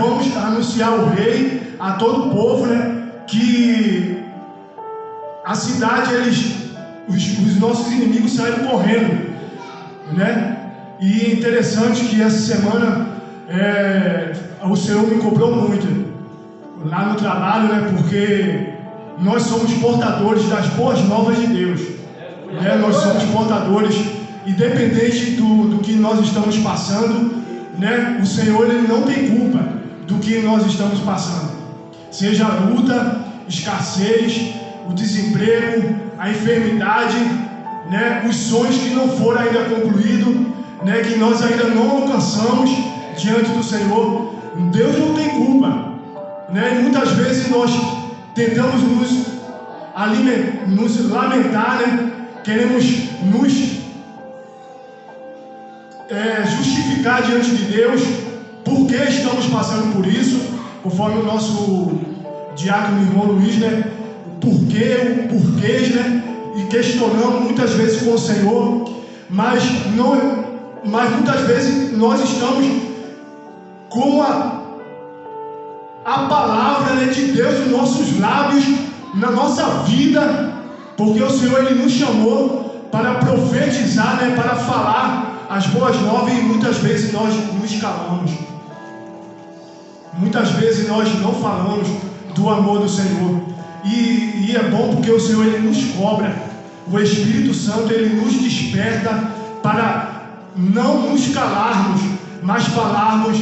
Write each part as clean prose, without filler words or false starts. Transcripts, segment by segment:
vamos anunciar o rei a todo o povo, né? Que a cidade, os nossos inimigos saíram correndo, né? E é interessante que essa semana o Senhor me cobrou muito lá no trabalho, né? Porque nós somos portadores das boas novas de Deus, né? Nós somos portadores, independente do que nós estamos passando, né? O Senhor, Ele não tem culpa do que nós estamos passando, seja a luta, escassez, o desemprego, a enfermidade, né? Os sonhos que não foram ainda concluídos, né? Que nós ainda não alcançamos diante do Senhor. Deus não tem culpa, né? E muitas vezes nós tentamos nos lamentar, né? Queremos nos justificar diante de Deus por que estamos passando por isso, conforme o nosso diácono irmão Luiz, né? O porquê, né? E questionamos muitas vezes com o Senhor, mas muitas vezes nós estamos com a palavra, né, de Deus nos nossos lábios, na nossa vida, porque o Senhor, Ele nos chamou para profetizar, né, para falar as boas novas, e muitas vezes nós nos calamos. Muitas vezes nós não falamos do amor do Senhor. E é bom porque o Senhor, Ele nos cobra. O Espírito Santo, Ele nos desperta para não nos calarmos, mas falarmos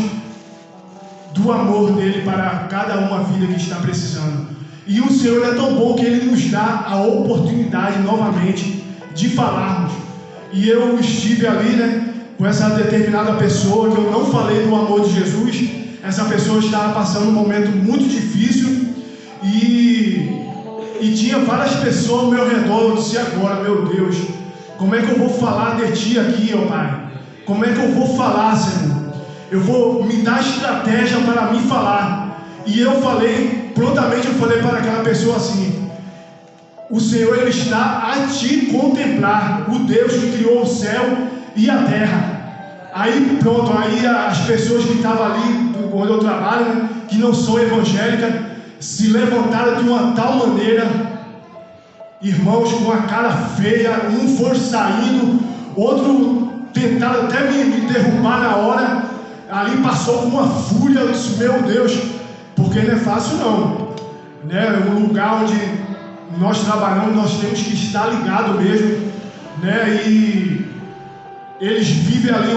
do amor dEle para cada uma vida que está precisando. E o Senhor é tão bom que Ele nos dá a oportunidade novamente de falarmos. E eu estive ali, né, com essa determinada pessoa, que eu não falei do amor de Jesus. Essa pessoa estava passando um momento muito difícil e tinha várias pessoas ao meu redor. Eu disse: agora, meu Deus, como é que eu vou falar de Ti aqui, ó Pai? Como é que eu vou falar, Senhor? Eu vou me dar estratégia para me falar. E eu falei, prontamente eu falei para aquela pessoa assim: o Senhor, Ele está a te contemplar, o Deus que criou o céu e a terra. Aí pronto, aí as pessoas que estavam ali, onde eu trabalho, né, que não são evangélicas, se levantaram de uma tal maneira, irmãos, com a cara feia, um foi saindo, outro tentaram até me derrubar na hora. Ali passou com uma fúria. Eu disse: meu Deus, porque não é fácil não, né? O lugar onde nós trabalhamos, nós temos que estar ligado mesmo, né? E eles vivem ali,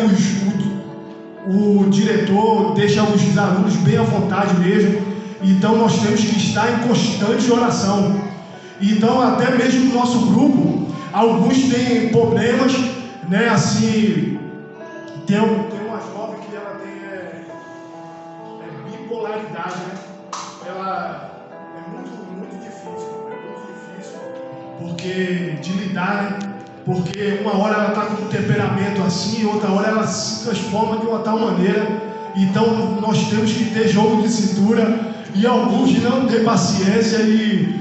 o diretor deixa os alunos bem à vontade mesmo. Então nós temos que estar em constante oração. Então até mesmo no nosso grupo, alguns têm problemas, né? Assim, tem uma jovem que ela tem bipolaridade, né? Ela é muito difícil, porque de lidar, né? Porque uma hora ela está com um temperamento assim, outra hora ela se transforma de uma tal maneira. Então nós temos que ter jogo de cintura, e alguns não têm paciência e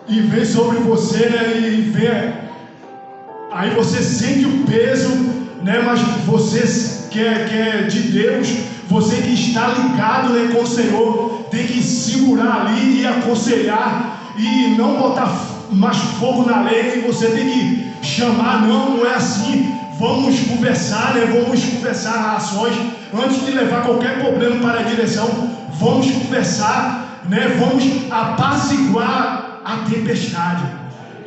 vem sobre você, né? E vem, aí você sente o peso, né? Mas você que é de Deus, você que está ligado, né, com o Senhor, tem que segurar ali e aconselhar e não botar mais fogo na lenha. E você tem que chamar: não é assim, vamos conversar, né? Vamos conversar ações antes de levar qualquer problema para a direção. Vamos conversar, né? Vamos apaziguar a tempestade.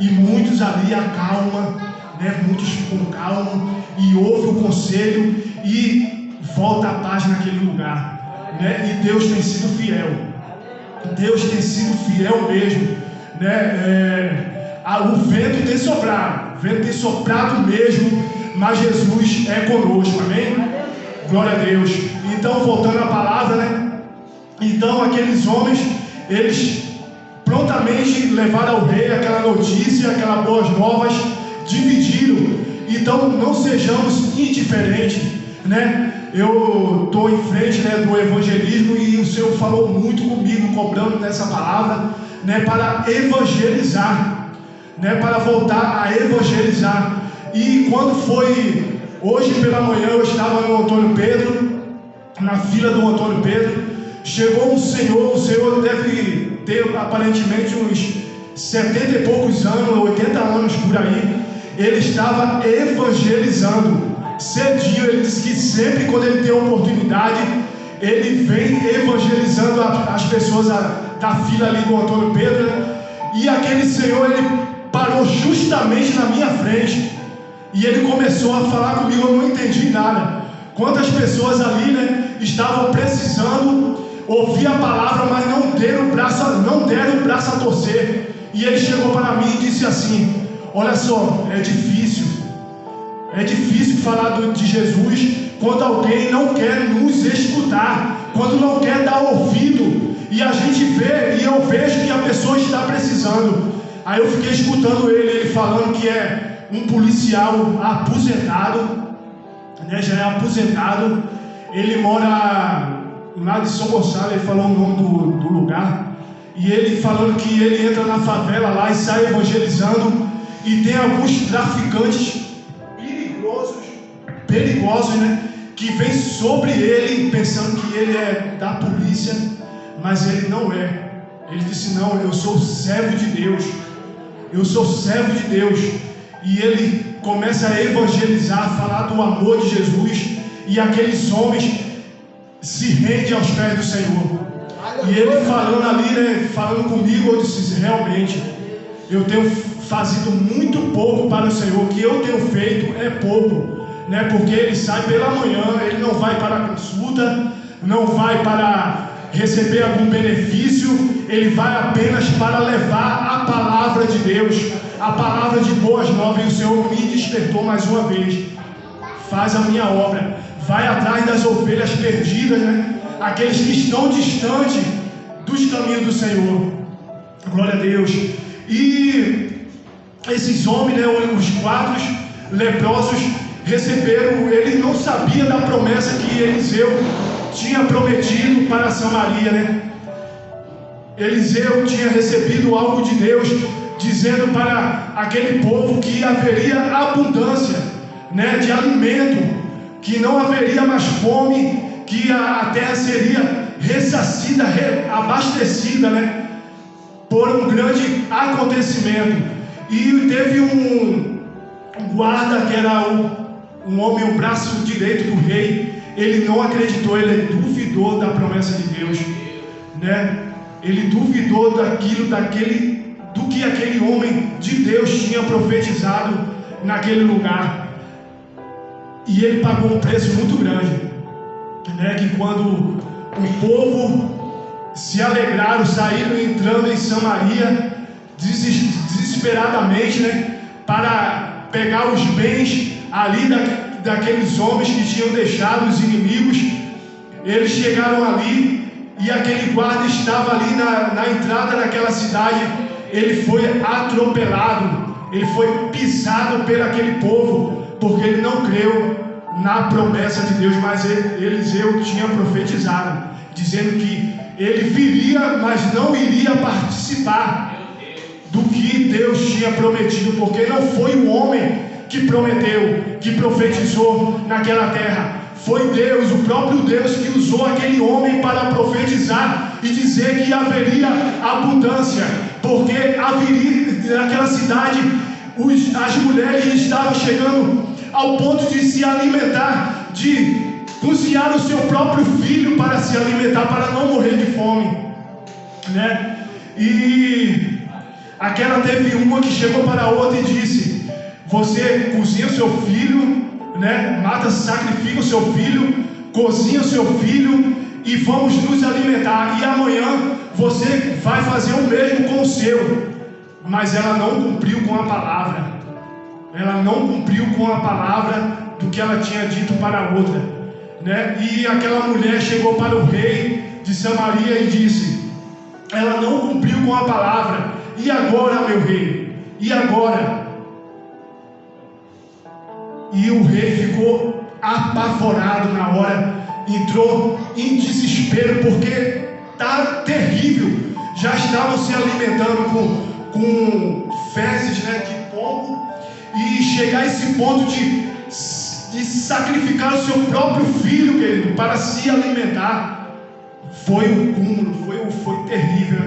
E muitos ali acalmam, né? Muitos ficam calmos e ouvem o conselho e volta a paz naquele lugar, né? E Deus tem sido fiel. Deus tem sido fiel mesmo, né? O vento tem soprado mesmo, mas Jesus é conosco, amém? Glória a Deus. Então, voltando à palavra, né? Então aqueles homens, eles prontamente levaram ao rei aquela notícia, aquelas boas novas, dividiram. Então não sejamos indiferentes, né? Eu estou em frente, né, do evangelismo, e o Senhor falou muito comigo, cobrando nessa palavra, né, para evangelizar, né, para voltar a evangelizar. E quando foi hoje pela manhã, eu estava no Antônio Pedro, na fila do Antônio Pedro, chegou o Senhor deve ter aparentemente uns 70 e poucos anos, 80 anos por aí. Ele estava evangelizando cedinho. Ele disse que sempre quando ele tem oportunidade, ele vem evangelizando as pessoas da fila ali do Antônio Pedro, né? E aquele senhor, ele parou justamente na minha frente e ele começou a falar comigo. Eu não entendi nada. Quantas pessoas ali, né, estavam precisando ouvir a palavra, mas não deram o braço a torcer. E ele chegou para mim e disse assim: olha só, é difícil falar de Jesus quando alguém não quer nos escutar, quando não quer dar ouvido. E a gente vê, e eu vejo que a pessoa está precisando. Aí eu fiquei escutando ele falando que é um policial aposentado, né, já é aposentado. Ele mora lá de São Gonçalo, ele falou o nome do lugar. E ele falando que ele entra na favela lá e sai evangelizando. E tem alguns traficantes perigosos, né, que vem sobre ele pensando que ele é da polícia, mas ele não é. Ele disse: não, eu sou servo de Deus, eu sou servo de Deus. E ele começa a evangelizar, falar do amor de Jesus, e aqueles homens se rendem aos pés do Senhor. E ele falando ali, né, falando comigo, eu disse: realmente, eu tenho fazido muito pouco para o Senhor. O que eu tenho feito é pouco, né? Porque ele sai pela manhã, ele não vai para a consulta, não vai para receber algum benefício, ele vai apenas para levar a palavra de Deus, a palavra de boas novas. E o Senhor me despertou mais uma vez: faz a minha obra, vai atrás das ovelhas perdidas, né? Aqueles que estão distantes dos caminhos do Senhor. Glória a Deus. E esses homens, né, os 4 leprosos, receberam. Ele não sabia da promessa que Eliseu tinha prometido para Samaria, né? Eliseu tinha recebido algo de Deus, dizendo para aquele povo que haveria abundância, né, de alimento, que não haveria mais fome, que a terra seria ressacida, abastecida, né, por um grande acontecimento. E teve um guarda que era um homem, o braço direito do rei. Ele não acreditou, ele duvidou da promessa de Deus, né? Ele duvidou do que aquele homem de Deus tinha profetizado naquele lugar. E ele pagou um preço muito grande, né? Que quando o povo se alegraram, saíram entrando em Samaria desesperadamente, né, para pegar os bens ali daqueles homens que tinham deixado os inimigos. Eles chegaram ali e aquele guarda estava ali na entrada daquela cidade. Ele foi atropelado, ele foi pisado por aquele povo, porque ele não creu na promessa de Deus. Mas Eliseu tinha profetizado, dizendo que ele viria, mas não iria participar do que Deus tinha prometido, porque não foi o homem que prometeu, que profetizou naquela terra. Foi Deus, o próprio Deus, que usou aquele homem para profetizar e dizer que haveria abundância, porque haveria naquela cidade, as mulheres estavam chegando ao ponto de se alimentar, de cozinhar o seu próprio filho para se alimentar, para não morrer de fome, né? E aquela teve uma que chegou para a outra e disse: você cozinha o seu filho, né? Mata, sacrifica o seu filho, cozinha o seu filho e vamos nos alimentar. E amanhã você vai fazer o mesmo com o seu. Mas ela não cumpriu com a palavra. Ela não cumpriu com a palavra do que ela tinha dito para a outra, né? E aquela mulher chegou para o rei de Samaria e disse: ela não cumpriu com a palavra. E agora, meu rei? E agora? E o rei ficou apavorado na hora, entrou em desespero, porque está terrível. Já estavam se alimentando com fezes, né, de pombo, e chegar a esse ponto de sacrificar o seu próprio filho, querido, para se alimentar. foi um cúmulo, foi terrível.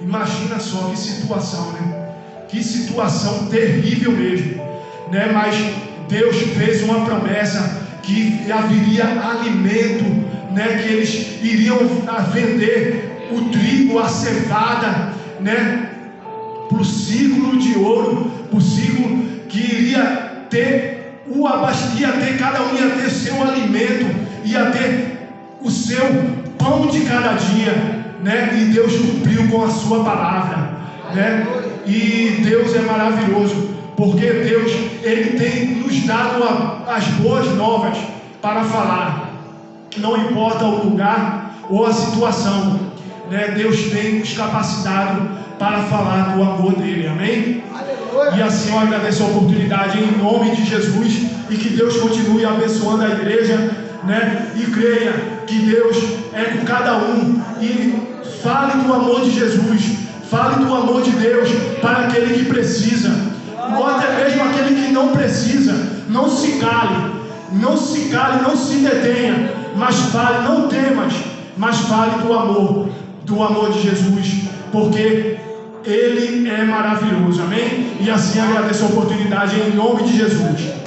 Imagina só que situação, né? Que situação terrível mesmo, né? Mas Deus fez uma promessa que haveria alimento, né? Que eles iriam vender o trigo, a cevada, né? Para o ciclo de ouro, para o ciclo que iria ter cada um ia ter seu alimento, ia ter o seu pão de cada dia, né? E Deus cumpriu com a sua palavra, né? E Deus é maravilhoso, porque Deus, Ele tem nos dado as boas novas para falar, não importa o lugar ou a situação, né? Deus tem nos capacitado para falar do amor dele, amém? Aleluia. E assim eu agradeço a oportunidade em nome de Jesus, e que Deus continue abençoando a igreja, né? E creia que Deus é com cada um, e fale do amor de Jesus, fale do amor de Deus para aquele que precisa, ou até mesmo aquele que não precisa. Não se cale, não se detenha, mas fale, não temas, mas fale do amor de Jesus, porque Ele é maravilhoso, amém? E assim agradeço a oportunidade em nome de Jesus.